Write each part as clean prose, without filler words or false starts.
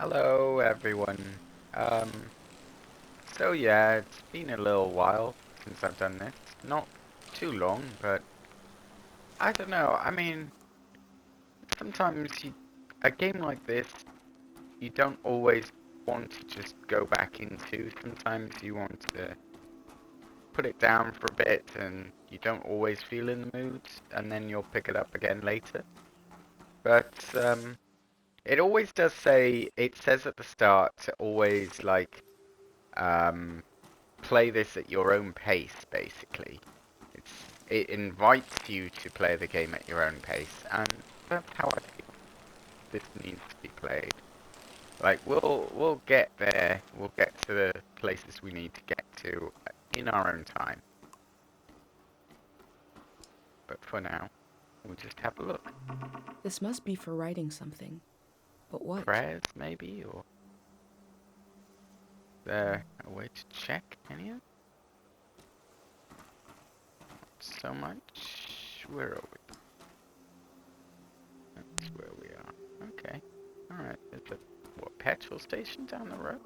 Hello, everyone. Um, so yeah, it's been a little while since I've done this. Not too long, but I don't know. I mean, sometimes a game like this, you don't always want to just go back into. Sometimes you want to put it down for a bit, and you don't always feel in the mood, and then you'll pick it up again later. But it always does say. It says at the start to always um play this at your own pace, basically. It's it invites you to play the game at your own pace, and that's how I feel this needs to be played. Like we'll get there, we'll get to the places we need to get to in our own time. But for now, we'll just have a look. This must be for writing something. But what? Prayers, maybe, or there a way to check any of it? So much. Where are we? That's where we are. Okay. Alright, there's a petrol station down the road?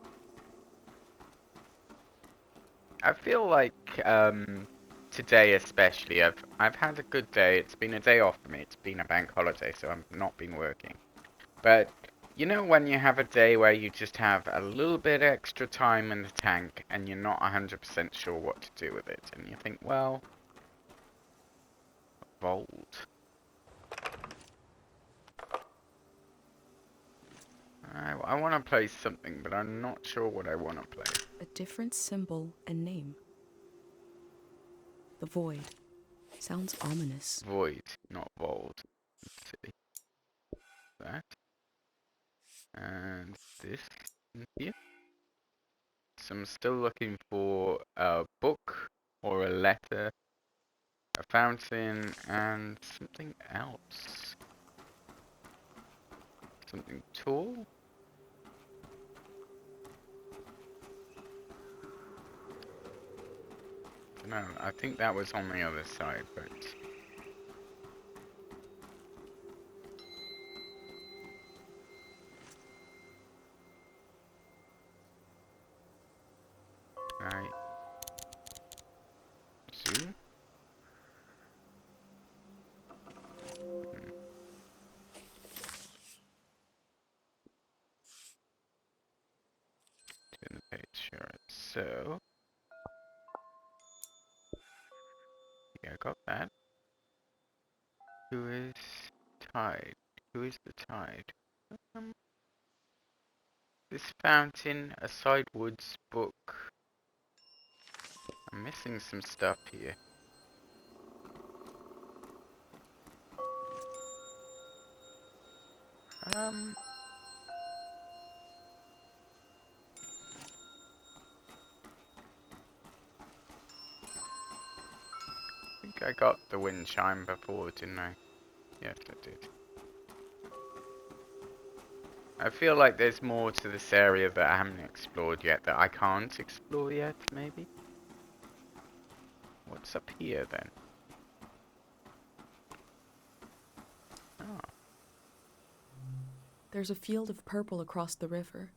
I feel like today especially I've had a good day. It's been a day off for me. It's been a bank holiday, so I've not been working. But you know when you have a day where you just have a little bit extra time in the tank and you're not 100% sure what to do with it, and you think, well, Vault. I want to play something, but I'm not sure what I want to play. A different symbol and name. The void. Sounds ominous. Void, not Vault. Let's see that. And this in here. So I'm still looking for a book or a letter, a fountain, and something else. Something tall? No, I think that was on the other side, but... Right. Zoom? Hmm. Turn the page, sure. So, yeah, I got that. Who is Tide? Who is the Tide? Um, this fountain, a side woods book. I'm missing some stuff here. Um, I think I got the wind chime before, didn't I? Yes, I did. I feel like there's more to this area that I haven't explored yet, that I can't explore yet, maybe? What's up here, then? Oh, There's a field of purple across the river.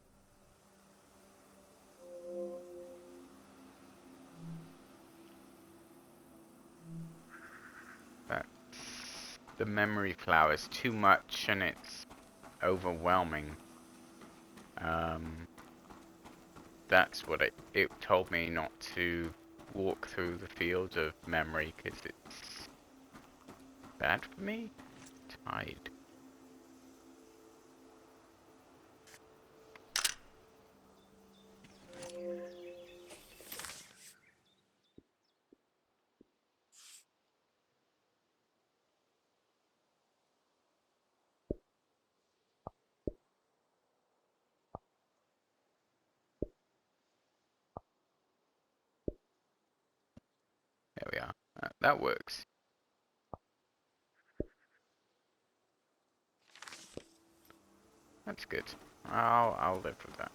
that's the memory flowers. Too much and it's overwhelming. Um, that's what it told me not to walk through the field of memory, because it's bad for me? Tide. There we are. That works. That's good. I'll live with that.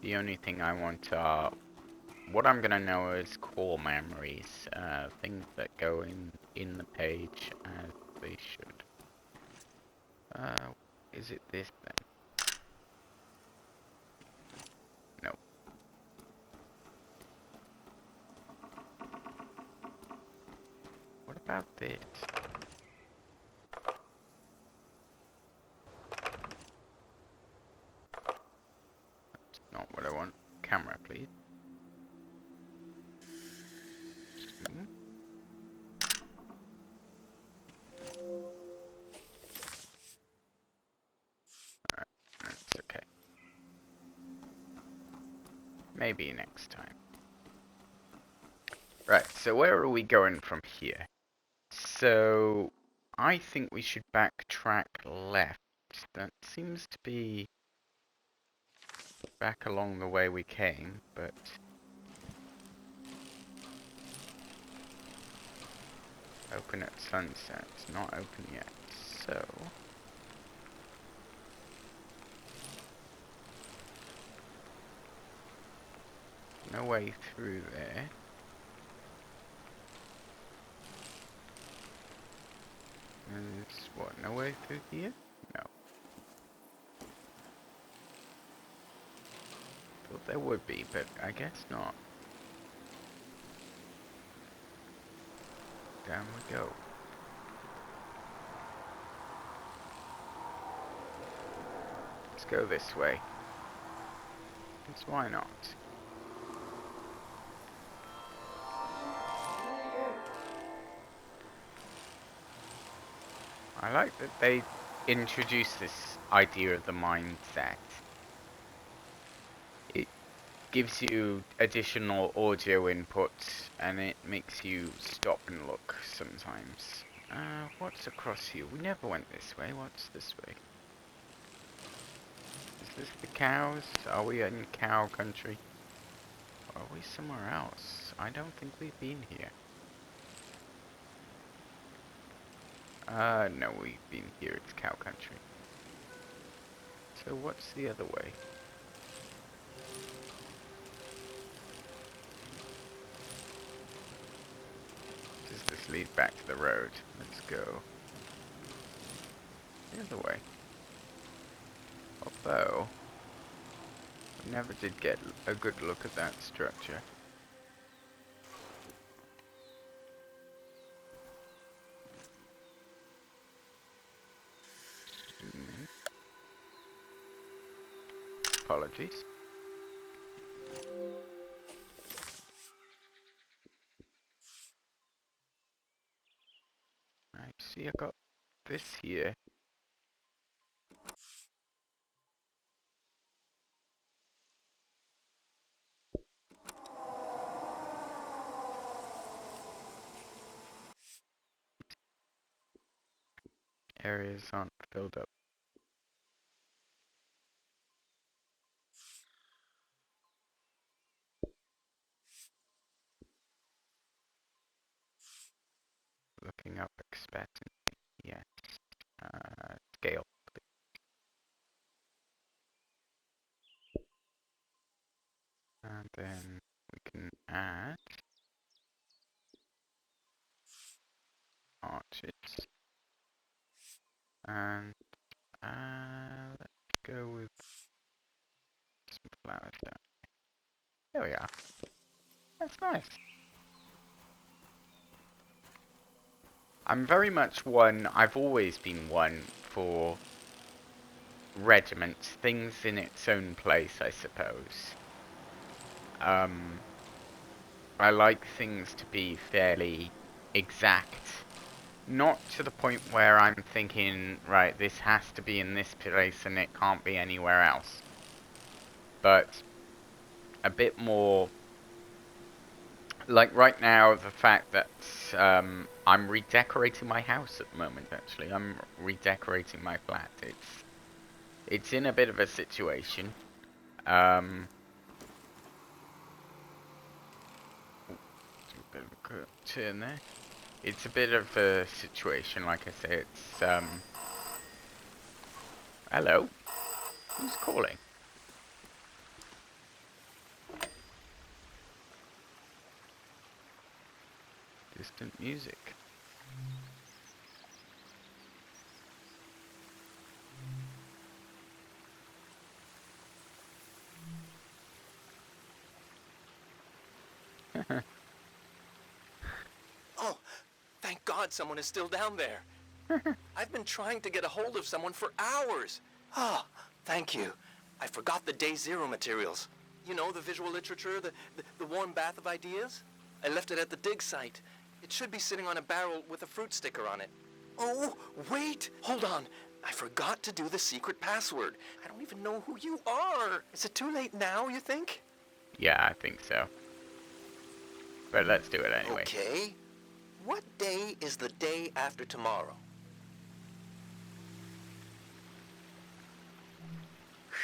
The only thing I want are what I'm gonna know is core memories, things that go in the page as they should. Is it this then? No. What about this? That's not what I want. Camera, please. Hmm? Alright, that's okay. Maybe next time. Right, so where are we going from here? So, I think we should backtrack left. That seems to be back along the way we came, but... Open at sunset. It's not open yet, so... No way through there. And what, no way through here? No. Thought there would be, but I guess not. Down we go. Let's go this way. Because why not? I like that they introduced this idea of the mindset. It gives you additional audio input and it makes you stop and look sometimes. What's across here? We never went this way. What's this way? Is this the cows? Are we in cow country? Or are we somewhere else? I don't think we've been here. No, we've been here. It's cow country. So what's the other way? Does this lead back to the road? Let's go the other way. Although, we never did get a good look at that structure. Apologies. I see I got this here. Areas aren't filled up. Looking up expectancy. Yes. Scale. And then we can add arches. And let's go with some flowers down. There we are. That's nice. I'm very much one, I've always been one for regiments, things in its own place, I suppose. I like things to be fairly exact. Not to the point where I'm thinking, right, this has to be in this place and it can't be anywhere else. But a bit more, like right now, the fact that I'm redecorating my house at the moment, actually. I'm redecorating my flat. It's in a bit of a situation. A bit of a turn there. It's a bit of a situation, like I say, it's, hello? Who's calling? Distant music. Oh, thank God someone is still down there. I've been trying to get a hold of someone for hours. Ah, thank you. I forgot the Day Zero materials. You know, the visual literature, the warm bath of ideas? I left it at the dig site. It should be sitting on a barrel with a fruit sticker on it. Oh, wait! Hold on. I forgot to do the secret password. I don't even know who you are. Is it too late now, you think? Yeah, I think so. But let's do it anyway. Okay. What day is the day after tomorrow?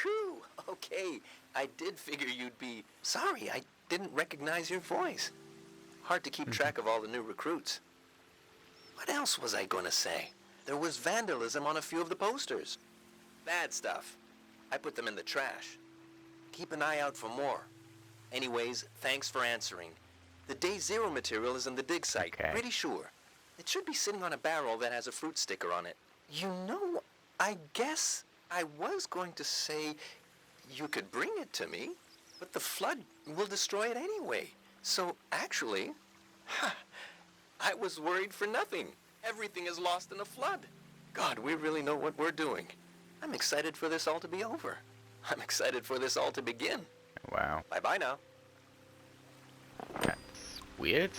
Phew, okay. I did figure you'd be... Sorry, I didn't recognize your voice. Hard to keep track of all the new recruits. What else was I gonna say? There was vandalism on a few of the posters. Bad stuff. I put them in the trash. Keep an eye out for more. Anyways, thanks for answering. The Day Zero material is in the dig site, Okay. pretty sure. It should be sitting on a barrel that has a fruit sticker on it. You know, I guess I was going to say you could bring it to me, but the flood will destroy it anyway. So actually, I was worried for nothing. Everything is lost in a flood. God, we really know what we're doing. I'm excited for this all to be over. I'm excited for this all to begin. Wow. Bye-bye now. That's weird.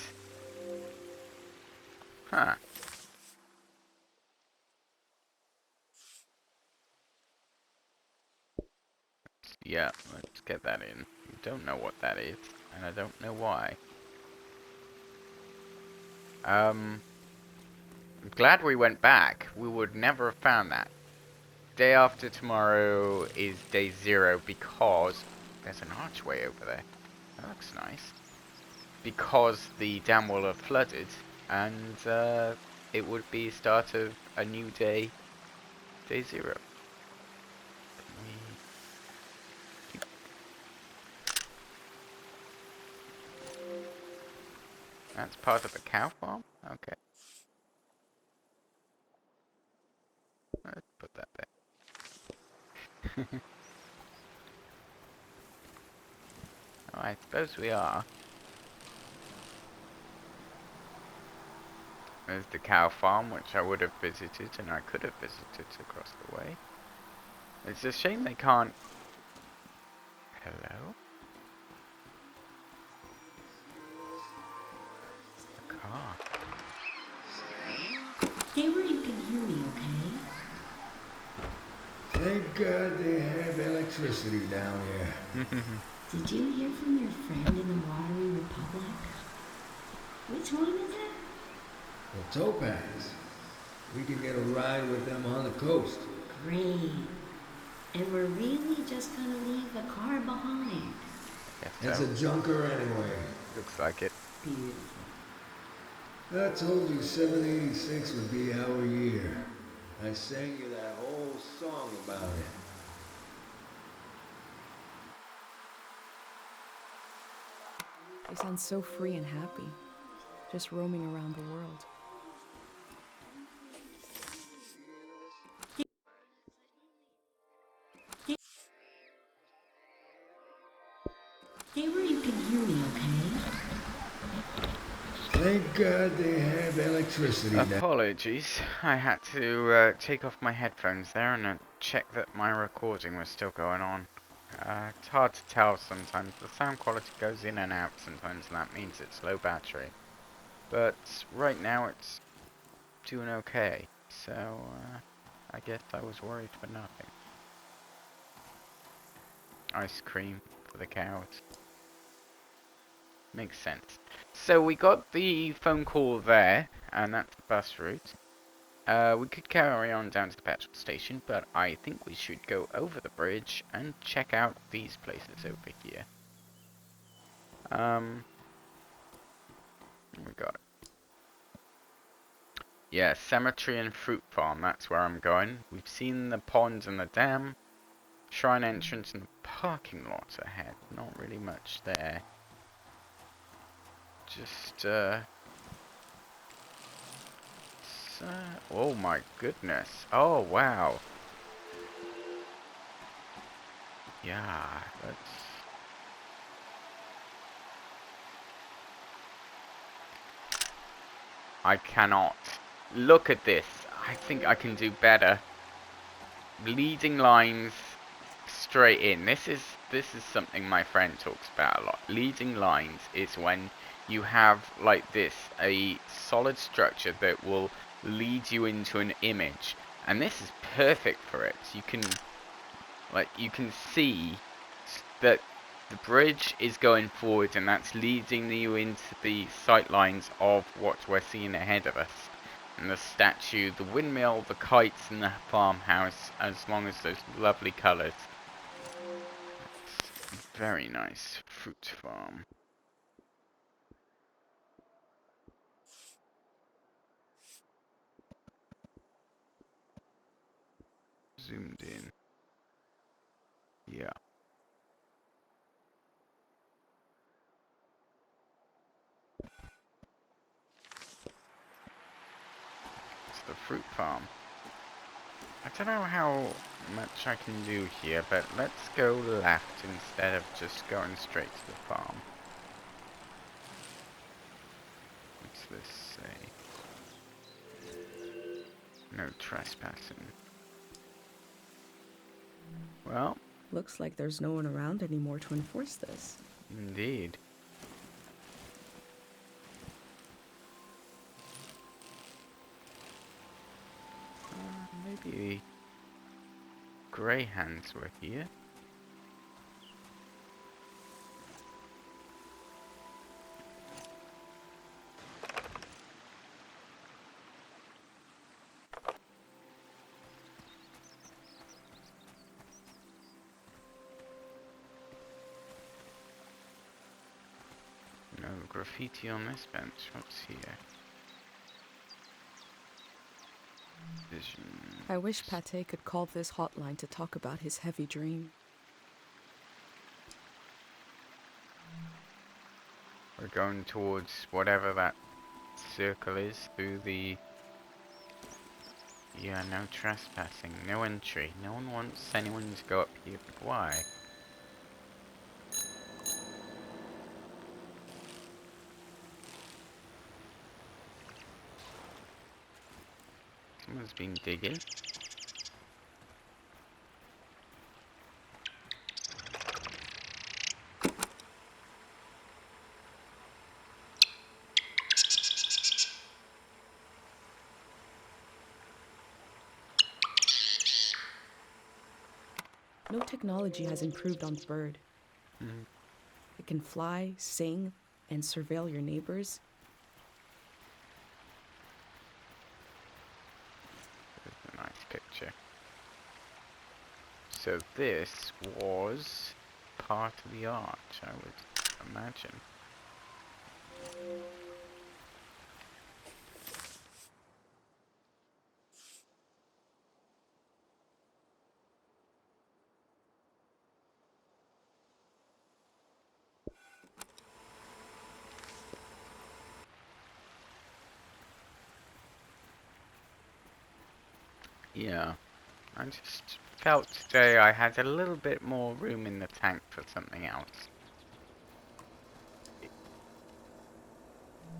Huh. Yeah, let's get that in. Don't know what that is, and I don't know why. I'm glad we went back. We would never have found that. Day after tomorrow is day 0 because there's an archway over there. That looks nice. Because the dam will have flooded, and it would be start of a new day, day 0. That's part of a cow farm? Okay. Let's put that there. Oh, I suppose we are. There's the cow farm, which I would have visited, and I could have visited across the way. It's a shame they can't... Hello? A car. Stay where you can hear me, okay? Thank God they have electricity down here. Did you hear from your friend in the Watery Republic? Which one is it? The Topaz. We can get a ride with them on the coast. Great. And we're really just gonna leave the car behind. It's So, a junker anyway. looks like it. Beautiful. I told you 786 would be our year. I sang you that whole song about it. They sound so free and happy, just roaming around the world. Stay where you can hear me, okay? Thank God they have electricity down. Apologies. I had to take off my headphones there and check that my recording was still going on. It's hard to tell sometimes. The sound quality goes in and out sometimes, and that means it's low battery. But right now it's doing okay. So I guess I was worried for nothing. Ice cream for the cows. Makes sense. So we got the phone call there, and that's the bus route. We could carry on down to the petrol station, but I think we should go over the bridge and check out these places over here. We got it. Yeah, cemetery and fruit farm, that's where I'm going. We've seen the pond and the dam. Shrine entrance and the parking lot ahead. Not really much there. Just, oh my goodness. Oh, wow. Yeah, I cannot. Look at this. I think I can do better. Leading lines straight in. This is something my friend talks about a lot. Leading lines is when you have like this, a solid structure that will lead you into an image, and this is perfect for it. You can see that the bridge is going forward, and that's leading you into the sight lines of what we're seeing ahead of us. And the statue, the windmill, the kites, and the farmhouse, as long as those lovely colours. Very nice fruit farm. Zoomed in. Yeah. It's the fruit farm. I don't know how much I can do here, but let's go left instead of just going straight to the farm. What's this say? No trespassing. Well, Looks like there's no one around anymore to enforce this. indeed. Maybe greyhounds were here. No graffiti on this bench. What's here? Vision. I wish Pate could call this hotline to talk about his heavy dream. We're going towards whatever that circle is through the... Yeah, no trespassing, no entry. No one wants anyone to go up here, but why? Someone's been digging. No technology has improved on the bird. It can fly, sing, and surveil your neighbors. There's a nice picture. So this was part of the arch, I would imagine. Yeah, I just felt today I had a little bit more room in the tank for something else.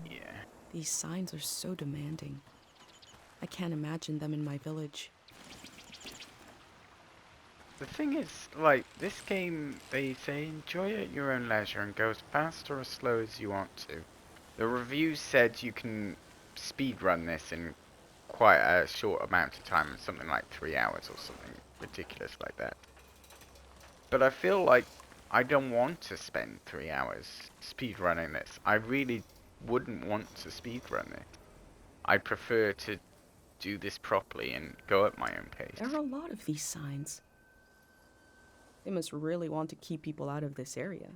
Yeah. These signs are so demanding. I can't imagine them in my village. The thing is, like, this game, they say enjoy at your own leisure and go as fast or as slow as you want to. The reviews said you can speedrun this in quite a short amount of time, something like 3 hours or something ridiculous like that. But I feel like I don't want to spend 3 hours speedrunning this. I really wouldn't want to speedrun it. I prefer to do this properly and go at my own pace. There are a lot of these signs. They must really want to keep people out of this area.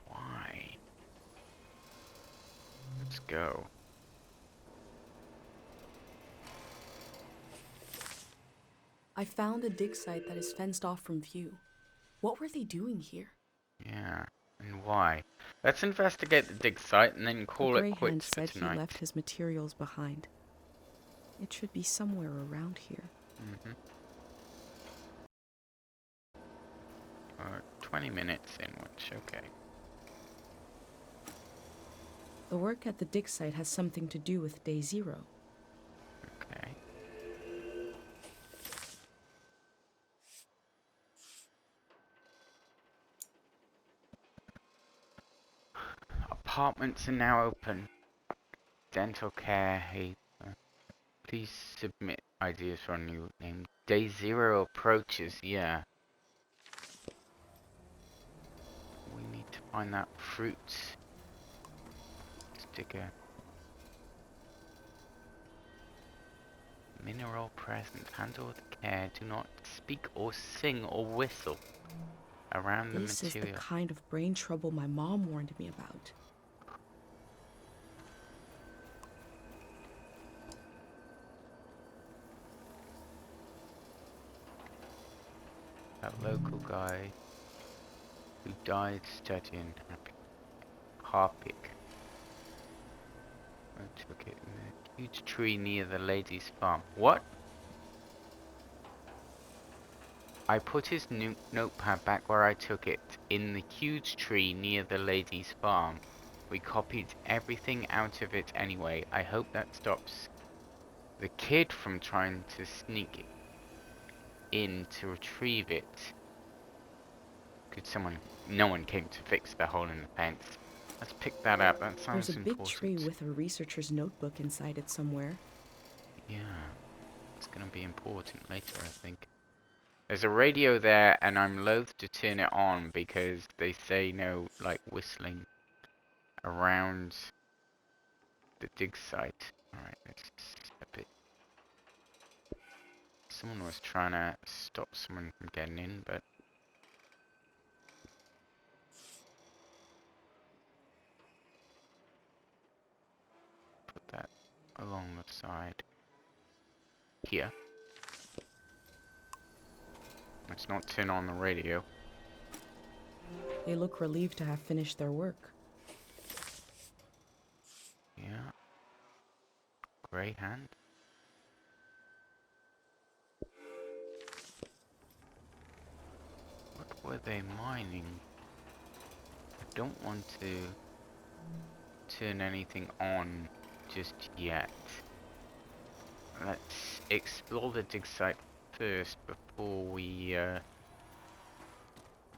Why? Let's go. I found a dig site that is fenced off from view. What were they doing here? Yeah, and why? Let's investigate the dig site and then call the it greyhound quits for said he tonight. left his materials behind. It should be somewhere around here. 20 minutes in, which, okay. The work at the dig site has something to do with day 0. Okay. Apartments are now open. Dental care. Hey, please submit ideas for a new name. Day 0 approaches. Yeah. We need to find that fruit sticker. Mineral present. Handle with care. Do not speak or sing or whistle around the This is the material. kind of brain trouble my mom warned me about. That local guy who died studying Harpic. I took it in a huge tree near the lady's farm. What? I put his notepad back where I took it, in the huge tree near the lady's farm. We copied everything out of it anyway. I hope that stops the kid from trying to sneak in to retrieve it. Could someone... No one came to fix the hole in the fence. Let's pick that up. That sounds There's a big important. tree with a researcher's notebook inside it somewhere. Yeah. It's gonna be important later, I think. There's a radio there, and I'm loath to turn it on because they say no, like, whistling around the dig site. Alright, let's step it. Someone was trying to stop someone from getting in, but... Put that along the side. Here. Let's not turn on the radio. They look relieved to have finished their work. Yeah. Grey hand. What were they mining? I don't want to turn anything on just yet. Let's explore the dig site first before we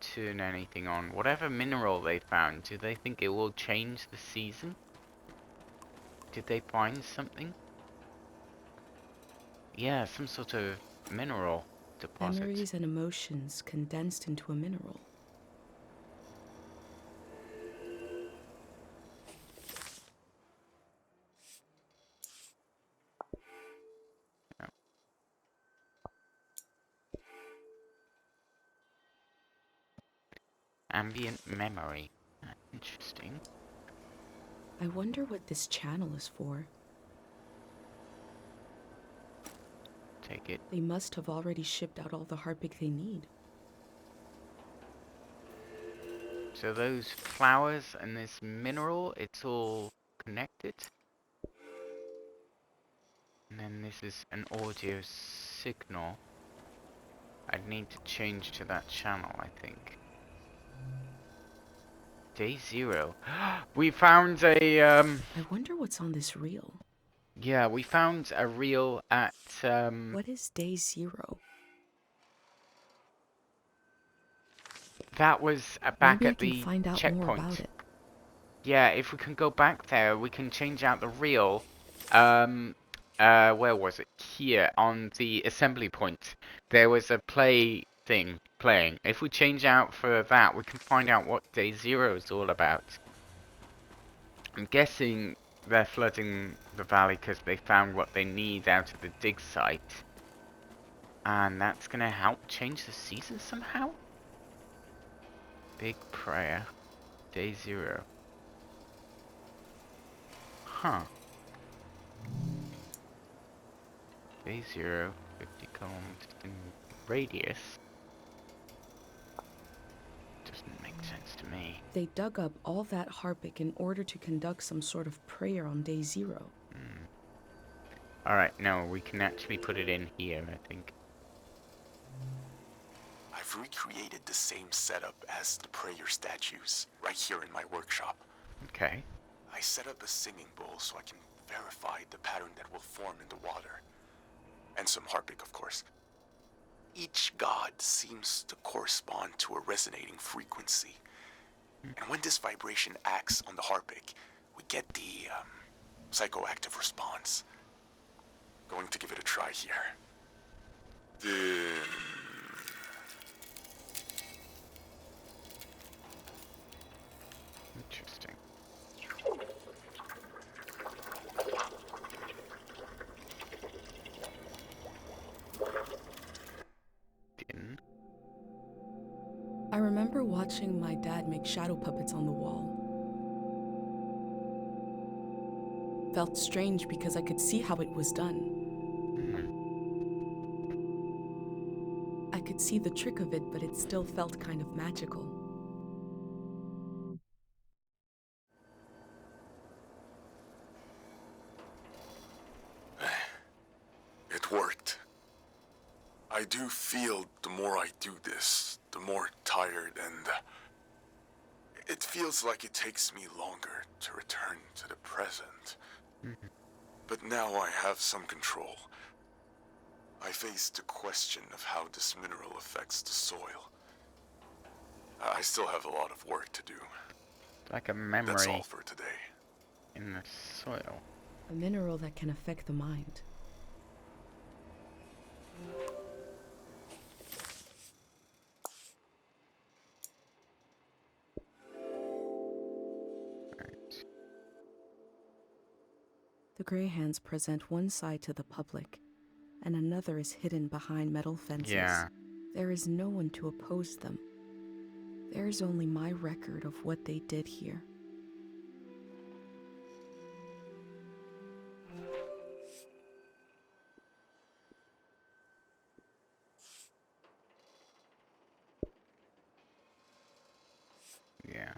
turn anything on. Whatever mineral they found, do they think it will change the season? Did they find something? Yeah, some sort of mineral deposit. Memories and emotions condensed into a mineral. Ambient memory. Interesting. I wonder what this channel is for. Take it. They must have already shipped out all the Harpic they need. So those flowers and this mineral, it's all connected. And then this is an audio signal. I'd need to change to that channel, I think. Day 0. We found a, I wonder what's on this reel. yeah, we found a reel at, What is day 0? that was back Maybe I at can the find out checkpoint. more about it. Yeah, if we can go back there, we can change out the reel. Where was it? Here, on the assembly point. There was a play thing playing. If we change out for that, we can find out what day 0 is all about. I'm guessing they're flooding the valley because they found what they need out of the dig site. And that's gonna help change the season somehow? Big prayer. Day 0. Huh. Day 0, 50 kilometers in radius. Doesn't make sense to me. They dug up all that Harpic in order to conduct some sort of prayer on day 0. Alright, no, we can actually put it in here, I think. I've recreated the same setup as the prayer statues, right here in my workshop. Okay. I set up a singing bowl so I can verify the pattern that will form in the water. And some harpic, of course. Each god seems to correspond to a resonating frequency. And when this vibration acts on the harpic, we get the psychoactive response. Going to give it a try here. Interesting. Din. I remember watching my dad make shadow puppets on the wall. Felt strange because I could see how it was done. I could see the trick of it, but it still felt kind of magical. It worked. I do feel the more I do this, the more tired, and it feels like it takes me longer to return to the present. But now I have some control. I face the question of how this mineral affects the soil. I still have a lot of work to do. Like a That's all memory for today. in the soil. A mineral that can affect the mind. Right. The Greyhands present one side to the public, and another is hidden behind metal fences. Yeah. There is no one to oppose them. There is only my record of what they did here. Yeah.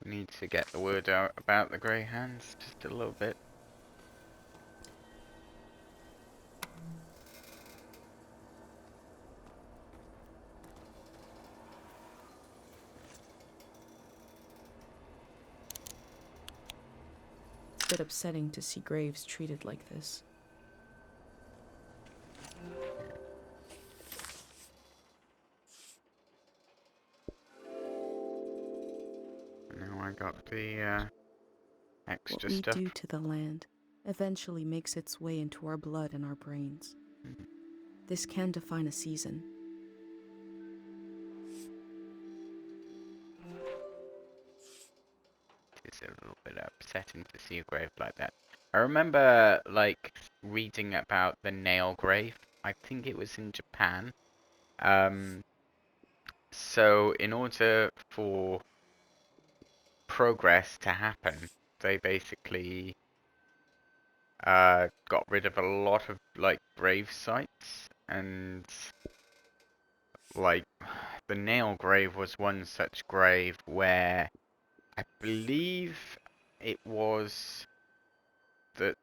We need to get the word out about the Greyhands just a little bit. It's a bit upsetting to see graves treated like this. Now I got the What extra we stuff. do to the land eventually makes its way into our blood and our brains. This can define a season. It's a little bit upsetting to see a grave like that. I remember, like, reading about the nail grave. I think it was in Japan. So in order for progress to happen, they basically got rid of a lot of, like, grave sites, and, like, the nail grave was one such grave where I believe it was that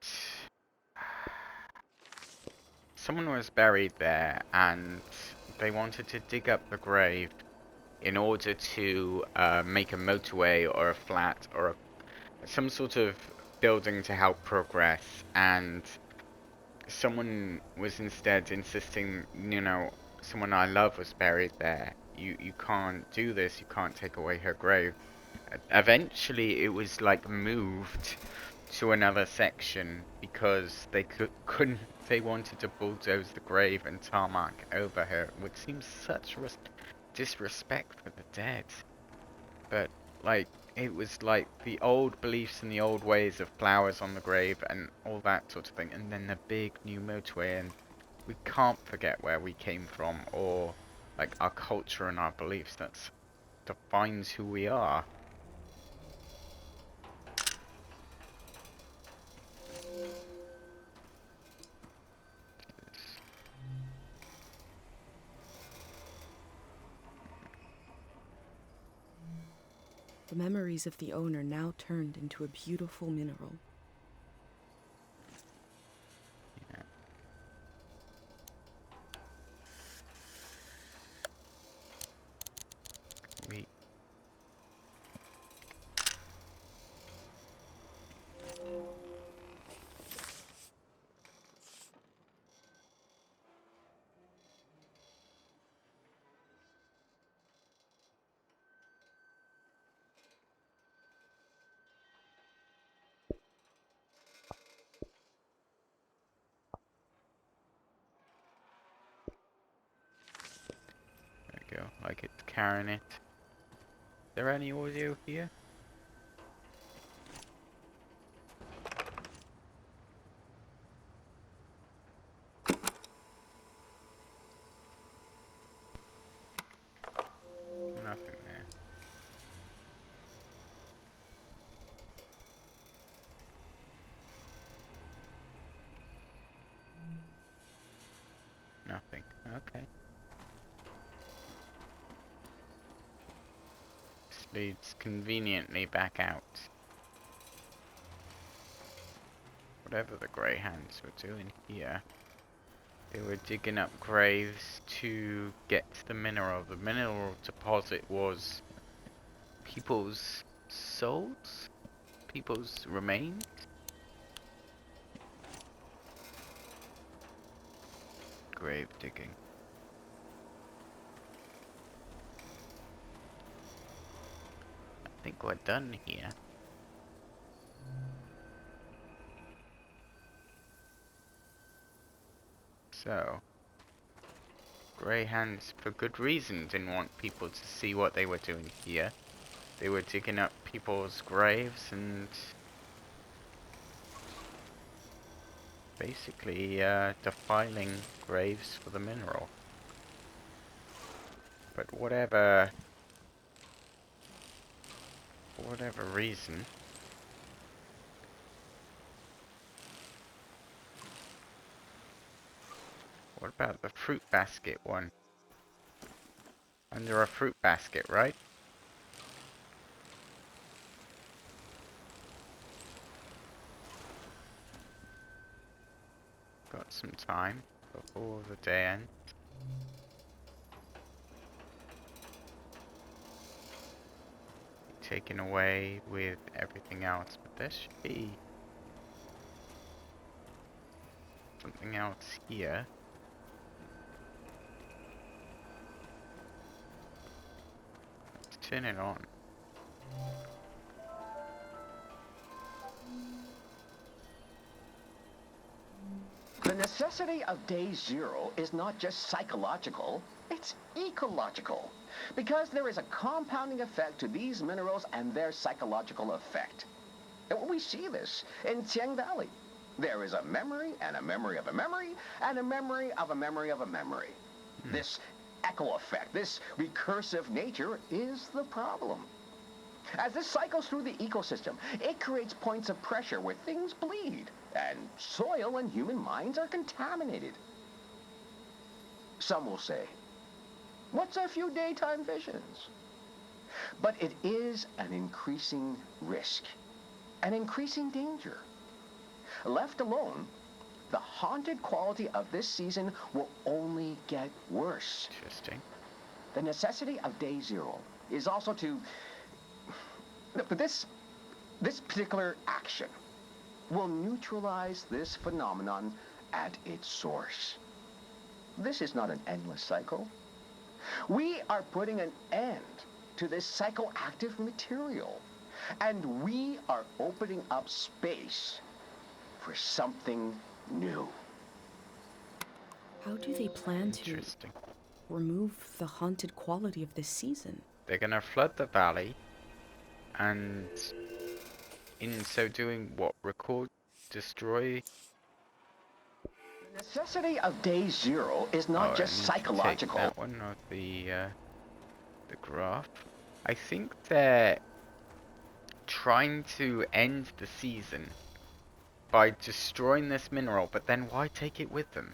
someone was buried there and they wanted to dig up the grave in order to make a motorway or a flat or some sort of building to help progress, and someone was instead insisting, you know, someone I love was buried there. You can't do this, you can't take away her grave. Eventually it was like moved to another section because they couldn't, they wanted to bulldoze the grave and tarmac over her, which seems such disrespect for the dead. But like, it was like the old beliefs and the old ways of flowers on the grave and all that sort of thing, and then the big new motorway, and we can't forget where we came from, or like our culture and our beliefs. That defines who we are. The memories of the owner now turned into a beautiful mineral. we go, like it's carrying it. Is there any audio here? Nothing there. Nothing. Okay. This leads conveniently back out. Whatever the Greyhounds were doing here, they were digging up graves to get to the mineral. The mineral deposit was people's souls? People's remains? Grave digging. I think we're done here. So, Greyhounds, for good reason, didn't want people to see what they were doing here. They were digging up people's graves and basically defiling graves for the mineral. But for whatever reason, what about the fruit basket one? Under a fruit basket, right? Got some time before the day ends. Taken away with everything else, but there should be something else here. Let's turn it on. The necessity of day zero is not just psychological, it's ecological. Because there is a compounding effect to these minerals and their psychological effect. And we see this in Tiang Valley. There is a memory and a memory of a memory and a memory of a memory of a memory. This echo effect, this recursive nature is the problem. As this cycles through the ecosystem, it creates points of pressure where things bleed, and soil and human minds are contaminated. Some will say, what's a few daytime visions? But it is an increasing risk, an increasing danger. Left alone, the haunted quality of this season will only get worse. Interesting. The necessity of day zero is also to... This particular action will neutralize this phenomenon at its source. This is not an endless cycle. We are putting an end to this psychoactive material, and we are opening up space for something new. How do they plan to Interesting. remove the haunted quality of this season? They're gonna flood the valley, and in so doing, what? Destroy? The necessity of day zero is not just psychological. Take that one of the graph. I think they're trying to end the season by destroying this mineral, but then why take it with them?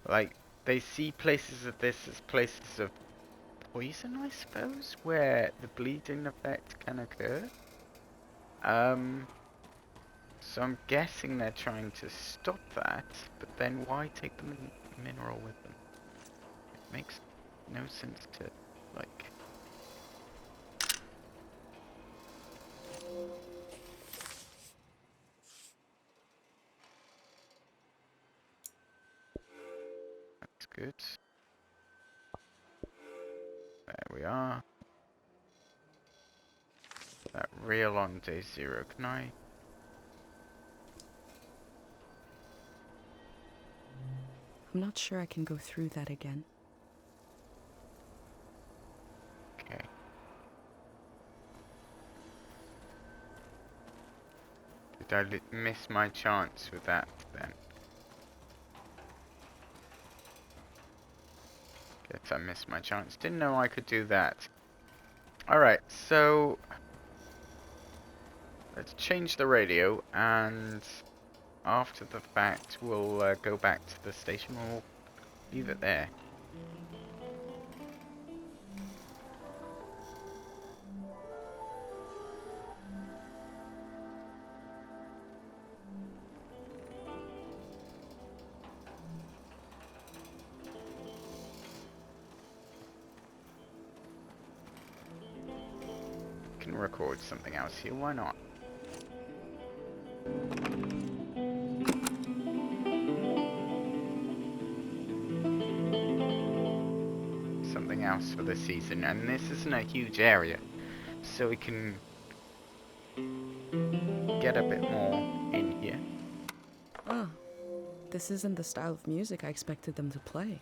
Like, they see places of this as places of poison, I suppose, where the bleeding effect can occur. So I'm guessing they're trying to stop that, but then why take the mineral with them? It makes no sense to, like... That's good. There we are. That reel on day zero, can I? I'm not sure I can go through that again. Did I miss my chance with that then? Guess I missed my chance. Didn't know I could do that. Alright, so let's change the radio, and after the fact we'll go back to the station. We'll leave it there. Can record something else here, why not? Something else for the season, and this isn't a huge area, so we can get a bit more in here. Oh, this isn't the style of music I expected them to play.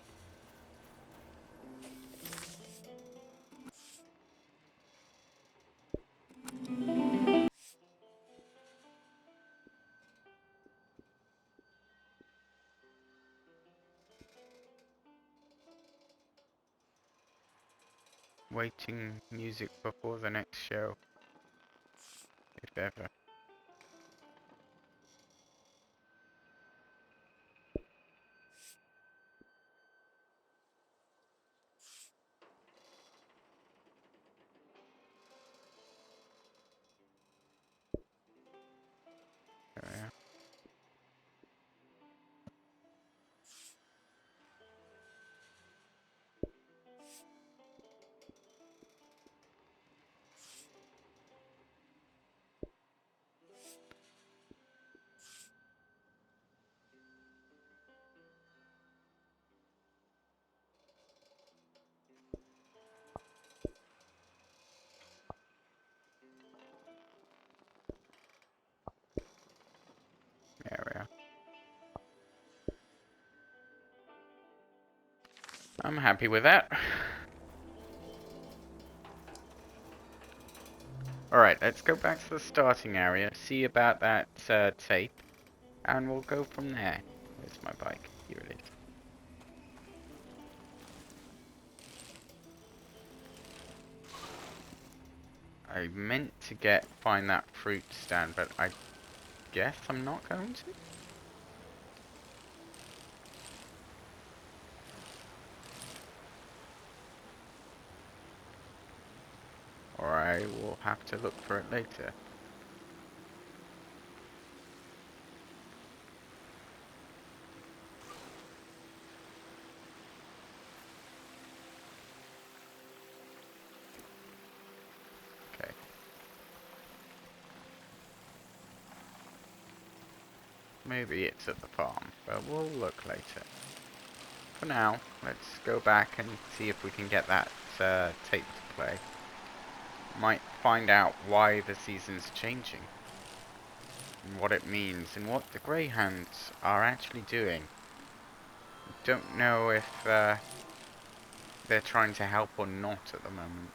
Waiting music before the next show, if ever. There we are. There we are. I'm happy with that. Alright, let's go back to the starting area, see about that tape, and we'll go from there. Where's my bike? Here it is. I meant to find that fruit stand, but I guess I'm not going to. Or I will have to look for it later. Okay. Maybe it's at the farm, but we'll look later. For now, let's go back and see if we can get that tape to play. Might find out why the season's changing, and what it means, and what the Greyhounds are actually doing. Don't know if they're trying to help or not at the moment.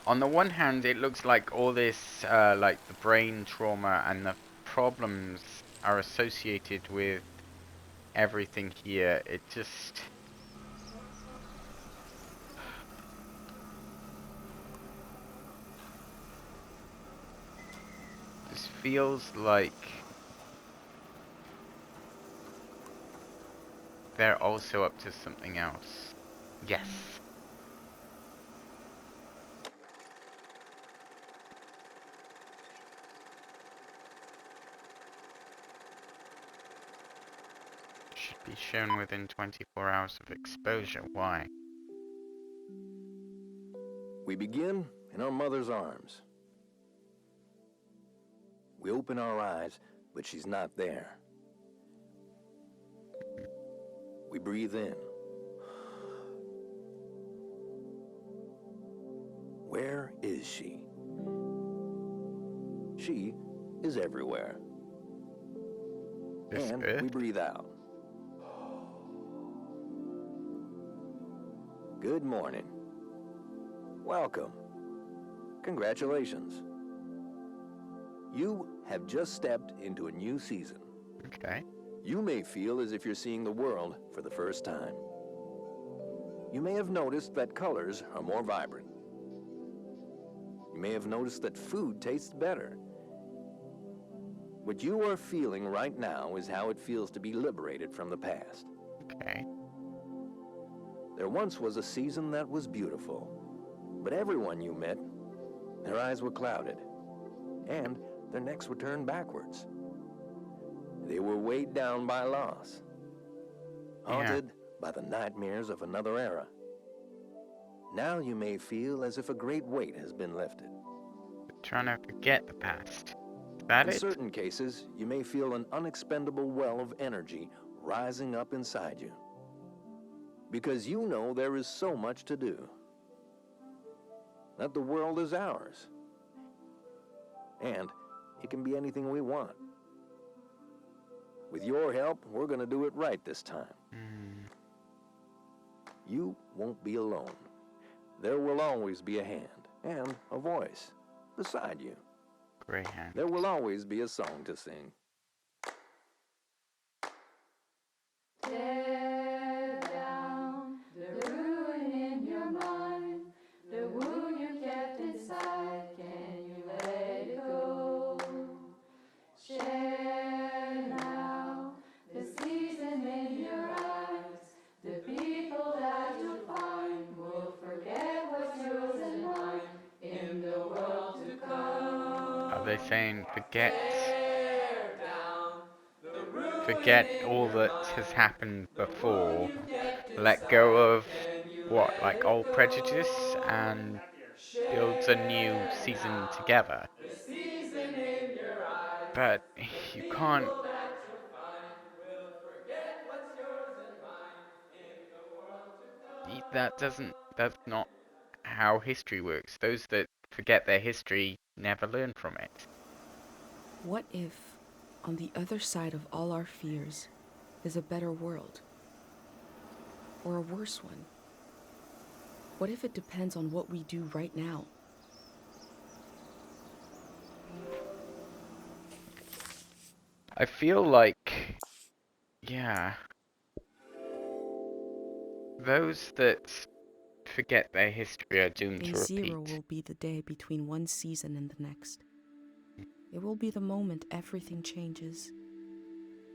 On the one hand, it looks like all this, like the brain trauma and the problems are associated with everything here. It just... this feels like they're also up to something else. Yes. Should be shown within 24 hours of exposure. Why? We begin in our mother's arms. We open our eyes, but she's not there. We breathe in. Where is she? She is everywhere. This And Earth? we breathe out. Good morning. Welcome. Congratulations. You have just stepped into a new season. Okay. You may feel as if you're seeing the world for the first time. You may have noticed that colors are more vibrant. You may have noticed that food tastes better. What you are feeling right now is how it feels to be liberated from the past. Okay. There once was a season that was beautiful, but everyone you met, their eyes were clouded, and their necks were turned backwards. They were weighed down by loss, haunted by the nightmares of another era. Now you may feel as if a great weight has been lifted. Trying to forget the past. Is that In it? certain cases, you may feel an unexpendable well of energy rising up inside you. Because you know there is so much to do. That the world is ours. And it can be anything we want. With your help, we're going to do it right this time. You won't be alone. There will always be a hand and a voice beside you. Greyhound. There will always be a song to sing. Tear down the ruin in your mind, the wound you kept inside. Can you let it go? Share now the season in your eyes. The people that you find will forget what's yours and mine in the world to come. Are they saying forget all that has happened before, let go of what, like old prejudice, and builds a new season together? But you can't. That's not how history works. Those that forget their history never learn from it. What if, on the other side of all our fears, is a better world? Or a worse one? What if it depends on what we do right now? I feel like, yeah, those that forget their history are doomed to Day zero repeat. will be the day between one season and the next. It will be the moment everything changes.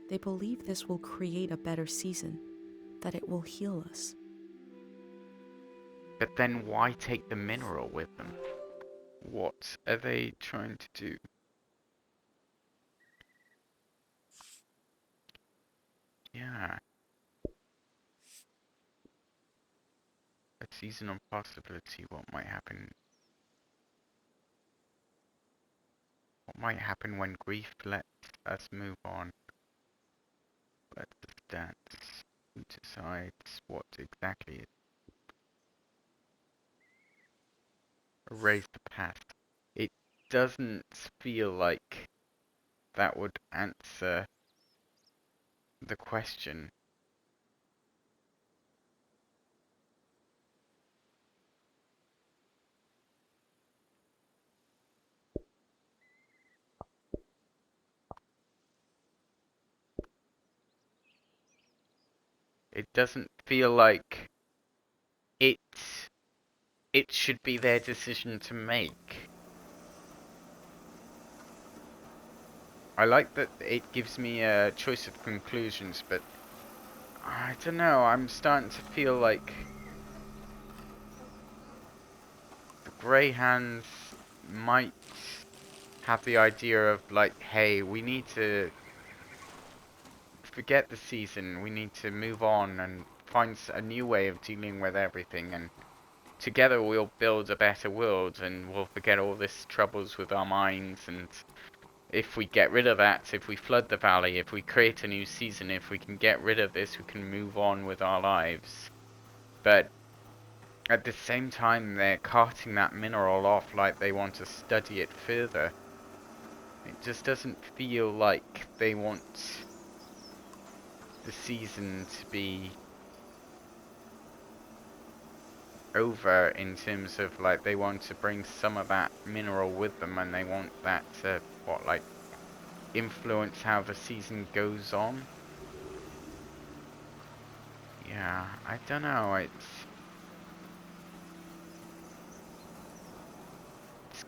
They believe this will create a better season, that it will heal us. But then why take the mineral with them? What are they trying to do? Yeah. A season on possibility, what might happen? What might happen when grief lets us move on? Let us dance. Who decides what exactly is? Erase the past. It doesn't feel like that would answer the question. It doesn't feel like it should be their decision to make. I like that it gives me a choice of conclusions, but I don't know, I'm starting to feel like the Grey Hands might have the idea of like, hey, we need to forget the season, we need to move on and find a new way of dealing with everything, and together we'll build a better world and we'll forget all this troubles with our minds, and if we get rid of that, if we flood the valley, if we create a new season, if we can get rid of this, we can move on with our lives. But at the same time, they're carting that mineral off like they want to study it further. It just doesn't feel like they want the season to be over in terms of like they want to bring some of that mineral with them, and they want that to like influence how the season goes on. Yeah, I don't know. It's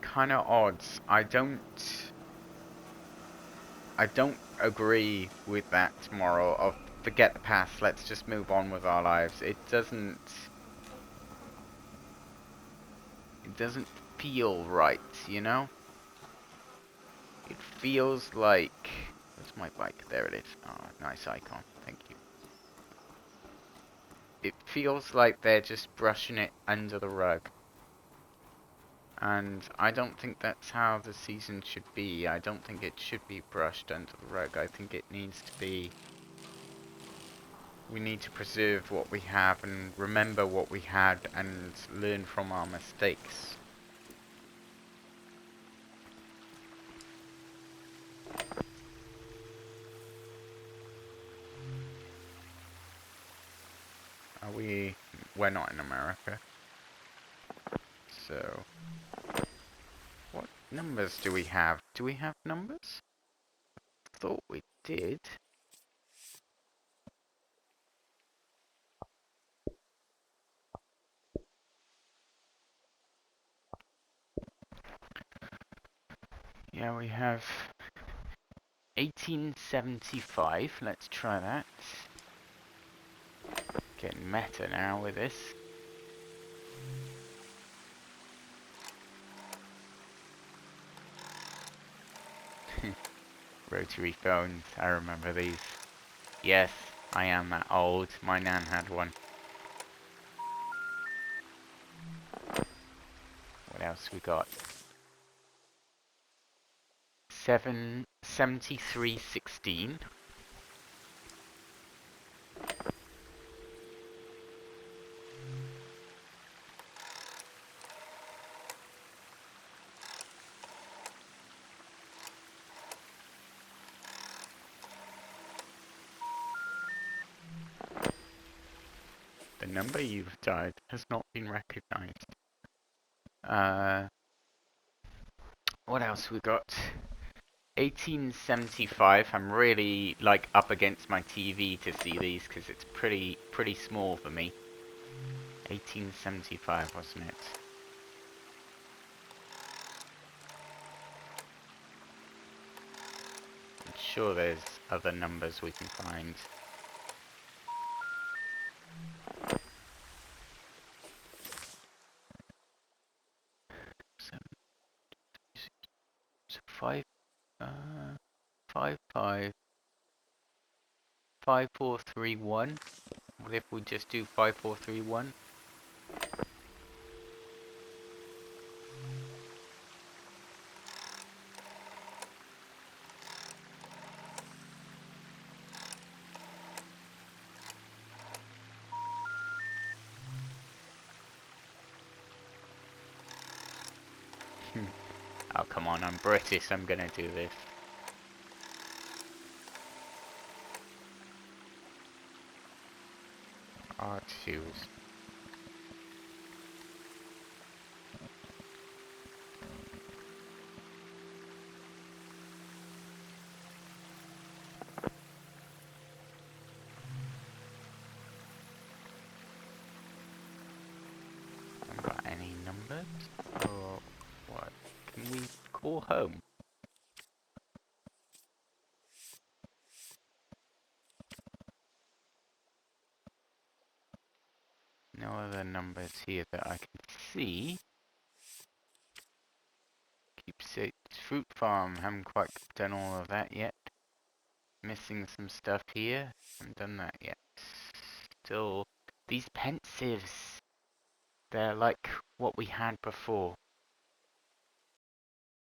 kind of odd. I don't agree with that moral of forget the past, let's just move on with our lives. It doesn't feel right, you know? It feels like, where's my bike? There it is. Oh, nice icon. Thank you. It feels like they're just brushing it under the rug. And I don't think that's how the season should be. I don't think it should be brushed under the rug. I think it needs to be... We need to preserve what we have and remember what we had and learn from our mistakes. We're not in America. So, what numbers do we have? Do we have numbers? Thought we did. Yeah, we have 1875. Let's try that. Getting meta now with this. Rotary phones, I remember these. Yes, I am that old. My nan had one. What else we got? 7316. The number you've dialed has not been recognized. What else we got? 1875. I'm really like up against my TV to see these because it's pretty small for me. 1875, wasn't it? I'm sure there's other numbers we can find. So 5431. What if we just do 5431? Oh, come on, I'm British, I'm gonna do this. R2s. Haven't got any numbers? Or what? Can we call home? No other numbers here that I can see. Keepsake Fruit Farm, haven't quite done all of that yet. Missing some stuff here, haven't done that yet. Still, these pensives, they're like what we had before.